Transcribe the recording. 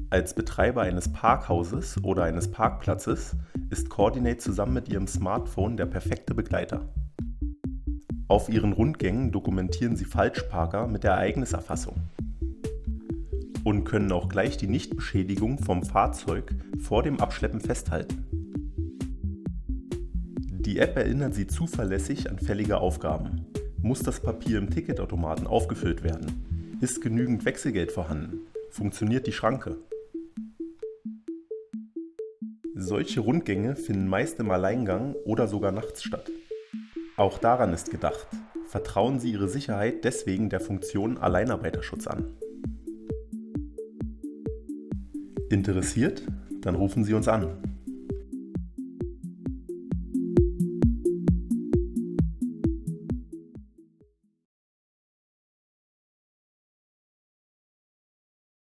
Als Betreiber eines Parkhauses oder eines Parkplatzes ist Coordinate zusammen mit Ihrem Smartphone der perfekte Begleiter. Auf Ihren Rundgängen dokumentieren Sie Falschparker mit Ereigniserfassung und können auch gleich die Nichtbeschädigung vom Fahrzeug vor dem Abschleppen festhalten. Die App erinnert Sie zuverlässig an fällige Aufgaben. Muss das Papier im Ticketautomaten aufgefüllt werden? Ist genügend Wechselgeld vorhanden? Funktioniert die Schranke? Solche Rundgänge finden meist im Alleingang oder sogar nachts statt. Auch daran ist gedacht. Vertrauen Sie Ihre Sicherheit deswegen der Funktion Alleinarbeiterschutz an. Interessiert? Dann rufen Sie uns an.